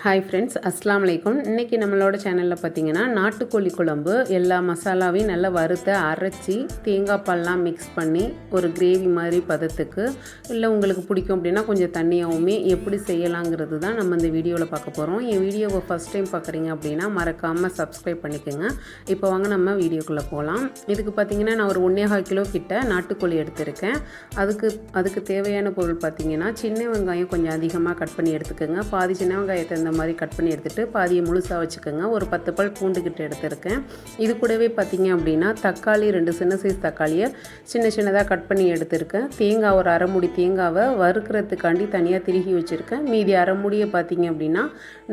Hi friends, அஸ்ஸலாமு அலைக்கும். இன்றைக்கி நம்மளோட சேனலில் பார்த்தீங்கன்னா நாட்டுக்கோழி குழம்பு எல்லா மசாலாவையும் நல்லா வறுத்து அரைச்சி தேங்காய் பால்லாம் மிக்ஸ் பண்ணி ஒரு கிரேவி மாதிரி பதத்துக்கு, இல்லை உங்களுக்கு பிடிக்கும் அப்படின்னா கொஞ்சம் தண்ணியாகவுமே எப்படி செய்யலாங்கிறது தான் நம்ம இந்த வீடியோவில் பார்க்க போகிறோம். என் வீடியோவை ஃபஸ்ட் டைம் பார்க்குறீங்க அப்படின்னா மறக்காமல் சப்ஸ்கிரைப் பண்ணிக்கோங்க. இப்போ வாங்க நம்ம வீடியோக்குள்ளே போகலாம். இதுக்கு பார்த்தீங்கன்னா நான் ஒரு 1.25 கிலோ கிட்ட நாட்டுக்கோழி எடுத்திருக்கேன். அதுக்கு தேவையான பொருள் பார்த்தீங்கன்னா சின்ன வெங்காயம் கொஞ்சம் அதிகமாக கட் பண்ணி எடுத்துக்கோங்க. பாதி சின்ன வெங்காயத்தை இந்த மாதிரி கட் பண்ணி எடுத்துகிட்டு பாதியை முழுசாக வச்சுக்கோங்க. ஒரு 10 பல் பூண்டுக்கிட்ட எடுத்துருக்கேன். இது கூடவே பார்த்திங்க அப்படின்னா தக்காளி 2 சின்ன சைஸ் தக்காளியை சின்னதாக கட் பண்ணி எடுத்துருக்கேன். தேங்காய் ஒரு அரை மூடி தேங்காவை வறுக்கிறதுக்காண்டி தனியாக திருகி வச்சுருக்கேன். மீதி அரை மூடியை பார்த்திங்க அப்படின்னா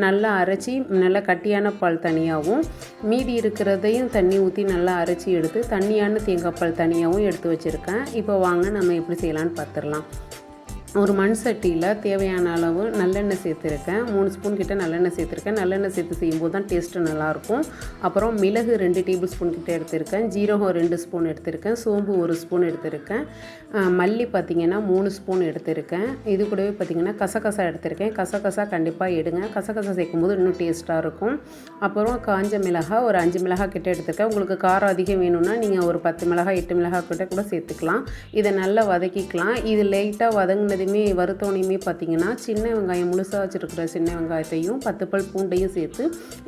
நல்லா அரைச்சி நல்லா கட்டியான பால் தனியாகவும், மீதி இருக்கிறதையும் தண்ணி ஊற்றி நல்லா அரைச்சி எடுத்து தண்ணியான தேங்காய் பால் தனியாகவும் எடுத்து வச்சுருக்கேன். இப்போ வாங்க நம்ம எப்படி செய்யலான்னு பார்த்துடலாம். ஒரு மண் சட்டியில் தேவையான அளவு நல்லெண்ணெய் சேர்த்துருக்கேன். 3 ஸ்பூன் கிட்ட நல்லெண்ணெய் சேர்த்துருக்கேன். நல்லெண்ணெய் சேர்த்து செய்யும்போது தான் டேஸ்ட்டு நல்லாயிருக்கும். அப்புறம் மிளகு 2 டேபிள் ஸ்பூன் கிட்ட எடுத்திருக்கேன். ஜீரகம் 2 ஸ்பூன் எடுத்திருக்கேன். சோம்பு 1 ஸ்பூன் எடுத்திருக்கேன். மல்லி பார்த்திங்கன்னா 3 ஸ்பூன் எடுத்திருக்கேன். இது கூடவே பார்த்திங்கன்னா கசகசா எடுத்திருக்கேன். கசகசா கண்டிப்பாக எடுங்க. கசகசா சேர்க்கும்போது இன்னும் டேஸ்ட்டாக இருக்கும். அப்புறம் காஞ்ச மிளகாய் ஒரு 5 மிளகாய் கிட்ட எடுத்திருக்கேன். உங்களுக்கு காரம் அதிகம் வேணும்னா நீங்கள் ஒரு 10 மிளகாய் 8 மிளகாய் கிட்ட கூட சேர்த்துக்கலாம். இதை நல்லா வதக்கிக்கலாம். இது லைட்டாக வதங்கினது வறுத்தோனையுமே பார்த்தீங்கன்னா சின்ன வெங்காயம் முழுசாக வச்சுருக்கிற சின்ன வெங்காயத்தையும் 10 பல் பூண்டையும் சேர்த்து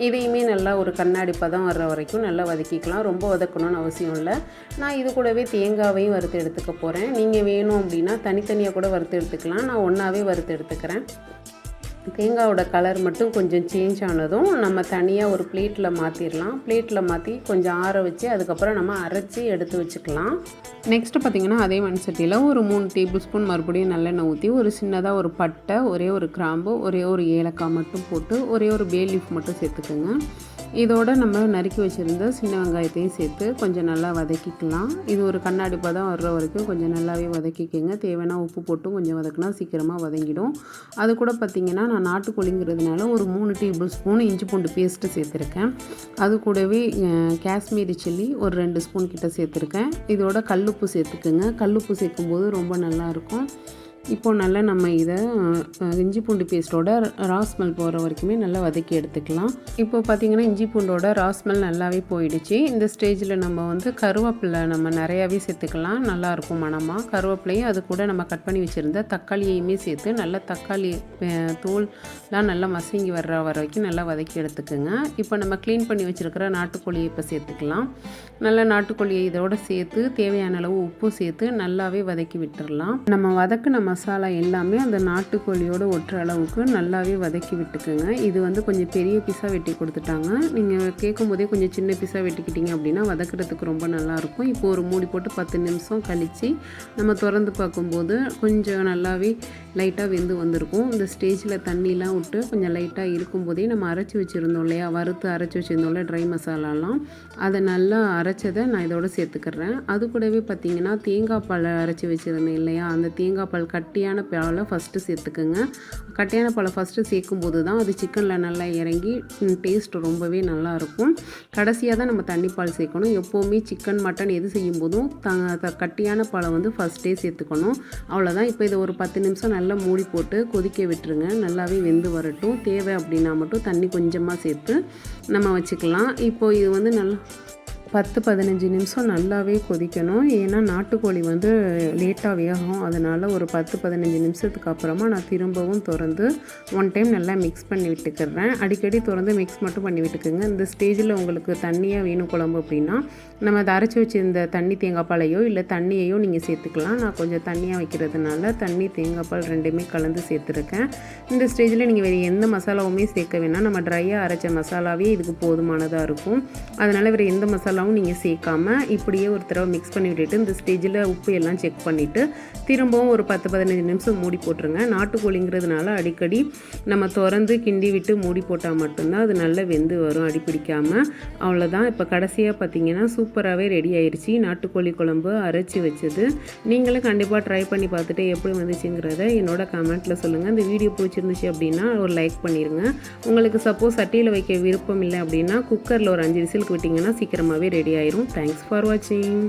இதையுமே நல்லா ஒரு கண்ணாடி பதம் வர்ற வரைக்கும் நல்லா வதக்கிக்கலாம். ரொம்ப வதக்கணும்னு அவசியம் இல்லை. நான் இது கூடவே தேங்காவையும் வறுத்து எடுத்துக்க போகிறேன். நீங்கள் வேணும் அப்படின்னா தனித்தனியாக கூட வறுத்து எடுத்துக்கலாம். நான் ஒன்றாவே வறுத்து எடுத்துக்கிறேன். தேங்காயோட கலர் மட்டும் கொஞ்சம் சேஞ்ச் ஆனதும் நம்ம தனியாக ஒரு பிளேட்டில் மாற்றிடலாம். பிளேட்டில் மாற்றி கொஞ்சம் ஆற வச்சு அதுக்கப்புறம் நம்ம அரைச்சி எடுத்து வச்சுக்கலாம். நெக்ஸ்ட்டு பார்த்திங்கன்னா அதே மண் சட்டியில் ஒரு 3 டேபிள் ஸ்பூன் மறுபடியும் நல்லெண்ணெய் ஊற்றி ஒரு சின்னதாக ஒரு பட்டை, ஒரே ஒரு கிராம்பு, ஒரே ஒரு ஏலக்காய் மட்டும் போட்டு ஒரே ஒரு பே லீஃப் மட்டும் சேர்த்துக்கோங்க. இதோடு நம்ம நறுக்கி வச்சுருந்த சின்ன வெங்காயத்தையும் சேர்த்து கொஞ்சம் நல்லா வதக்கிக்கலாம். இது ஒரு கண்ணாடி பதம் வர்ற வரைக்கும் கொஞ்சம் நல்லாவே வதக்கிக்கோங்க. தேவையான உப்பு போட்டும் கொஞ்சம் வதக்கினா சீக்கிரமாக வதங்கிடும். அது கூட பார்த்திங்கன்னா நான் நாட்டுக்கோழிங்கிறதுனால ஒரு 3 டேபிள் ஸ்பூன் இஞ்சி பூண்டு பேஸ்ட்டு சேர்த்துருக்கேன். அது கூடவே காஷ்மீரி சில்லி ஒரு 2 ஸ்பூன் கிட்ட சேர்த்துருக்கேன். இதோட கல்லுப்பு சேர்த்துக்குங்க. கல்லுப்பு சேர்க்கும்போது ரொம்ப நல்லாயிருக்கும். இப்போது நல்லா நம்ம இதை இஞ்சி பூண்டு பேஸ்ட்டோட ரா ஸ்மெல் போகிற வரைக்குமே நல்லா வதக்கி எடுத்துக்கலாம். இப்போ பார்த்திங்கன்னா இஞ்சி பூண்டோட ரா ஸ்மெல் நல்லாவே போயிடுச்சு. இந்த ஸ்டேஜில் நம்ம கருவேப்பிலை நம்ம நிறையாவே சேர்த்துக்கலாம். நல்லாயிருக்கும் மணமாக. கருவேப்பிலையும் அது கூட நம்ம கட் பண்ணி வச்சுருந்த தக்காளியையுமே சேர்த்து நல்லா தக்காளி தோல்லாம் நல்லா மசங்கி வர்ற வரைக்கும் நல்லா வதக்கி எடுத்துக்கோங்க. இப்போ நம்ம க்ளீன் பண்ணி வச்சுருக்கிற நாட்டுக்கோழியை இப்போ சேர்த்துக்கலாம். நல்லா நாட்டுக்கோழியை இதோட சேர்த்து தேவையான அளவு உப்பும் சேர்த்து நல்லாவே வதக்கி விட்டுடலாம். நம்ம வதக்கின மசாலா எல்லாமே அந்த நாட்டுக்கோழியோடு ஒட்டுற அளவுக்கு நல்லாவே வதக்கி விட்டுக்குங்க. இது கொஞ்சம் பெரிய பீஸாக வெட்டி கொடுத்துட்டாங்க. நீங்கள் கேட்கும்போதே கொஞ்சம் சின்ன பீஸாக வெட்டிக்கிட்டீங்க அப்படின்னா வதக்கிறதுக்கு ரொம்ப நல்லாயிருக்கும். இப்போ ஒரு மூடி போட்டு 10 நிமிஷம் கழித்து நம்ம திறந்து பார்க்கும்போது கொஞ்சம் நல்லாவே லைட்டாக வெந்து வந்திருக்கும். இந்த ஸ்டேஜில் தண்ணிலாம் விட்டு கொஞ்சம் லைட்டாக இருக்கும்போதே நம்ம அரைச்சி வச்சுருந்தோம் இல்லையா, வறுத்து அரைச்சி வச்சுருந்தோம்ல ட்ரை மசாலாலாம், அதை நல்லா அரைச்சதை நான் இதோட சேர்த்துக்கிறேன். அது கூடவே பார்த்திங்கன்னா தேங்காய் பால் அரைச்சி வச்சுருந்தேன் இல்லையா, அந்த தேங்காய் பால் கட்டியான பாலை ஃபஸ்ட்டு சேர்த்துக்குங்க. கட்டியான பாலை ஃபஸ்ட்டு சேர்க்கும்போது தான் அது சிக்கனில் நல்லா இறங்கி டேஸ்ட் ரொம்பவே நல்லாயிருக்கும். கடைசியாக தான் நம்ம தண்ணி பால் சேர்க்கணும். எப்போவுமே சிக்கன் மட்டன் எது செய்யும் போதும் கட்டியான பாலை ஃபஸ்ட்டே சேர்த்துக்கணும். அவ்வளோதான். இப்போ இதை ஒரு 10 நிமிஷம் நல்லா மூடி போட்டு கொதிக்க விட்டுருங்க. நல்லாவே வெந்து வரட்டும். தேவை அப்படின்னா மட்டும் தண்ணி கொஞ்சமாக சேர்த்து நம்ம வச்சுக்கலாம். இப்போது இது நல்லா 10-15 நிமிஷம் நல்லாவே கொதிக்கணும். ஏன்னா நாட்டுக்கோழி லேட்டாக வேகும். அதனால் ஒரு 10-15 நிமிஷத்துக்கு அப்புறமா நான் திரும்பவும் திறந்து 1 டைம் நல்லா மிக்ஸ் பண்ணி விட்டுக்கிறேன். அடிக்கடி திறந்து மிக்ஸ் மட்டும் பண்ணி விட்டுக்குங்க. இந்த ஸ்டேஜில் உங்களுக்கு தண்ணியாக வேணும் குழம்பு அப்படின்னா நம்ம அதை அரைச்சி வச்சுருந்த தண்ணி தேங்காய் பாலையோ இல்லை தண்ணியையோ நீங்கள் சேர்த்துக்கலாம். நான் கொஞ்சம் தண்ணியாக வைக்கிறதுனால தண்ணி தேங்காய் பால் ரெண்டுமே கலந்து சேர்த்துருக்கேன். இந்த ஸ்டேஜில் நீங்கள் வேறு எந்த மசாலாவுமே சேர்க்க வேணாம். நம்ம ட்ரையாக அரைச்ச மசாலாவே இதுக்கு போதுமானதாக இருக்கும். அதனால் வேறு எந்த மசாலாவும் நீங்கள் சேர்க்காமல் இப்படியே ஒரு தடவை மிக்ஸ் பண்ணி விட்டுட்டு இந்த ஸ்டேஜில் உப்பு எல்லாம் செக் பண்ணிவிட்டு திரும்பவும் ஒரு 10-15 நிமிஷம் மூடி போட்டுருங்க. நாட்டுக்கோழிங்கிறதுனால அடிக்கடி நம்ம திறந்து கிண்டி விட்டு மூடி போட்டால் மட்டும்தான் அது நல்லா வெந்து வரும், அடிப்பிடிக்காமல். அவ்வளோதான். இப்போ கடைசியாக பார்த்தீங்கன்னா சூப்பராகவே ரெடி ஆயிடுச்சு நாட்டுக்கோழி குழம்பு அரைச்சி வச்சது. நீங்களும் கண்டிப்பாக ட்ரை பண்ணி பார்த்துட்டு எப்படி வந்துச்சுங்கிறத என்னோட கமெண்ட்டில் சொல்லுங்கள். இந்த வீடியோ பிடிச்சிருந்துச்சு அப்படின்னா ஒரு லைக் பண்ணிடுங்க. உங்களுக்கு சப்போஸ் சட்டியில் வைக்க விருப்பம் இல்லை அப்படின்னா குக்கரில் ஒரு 5 விசிலுக்கு விட்டிங்கன்னா சீக்கிரமாகவே ரெடி ஆயிரும். தேங்க்ஸ் ஃபார் வாட்சிங்.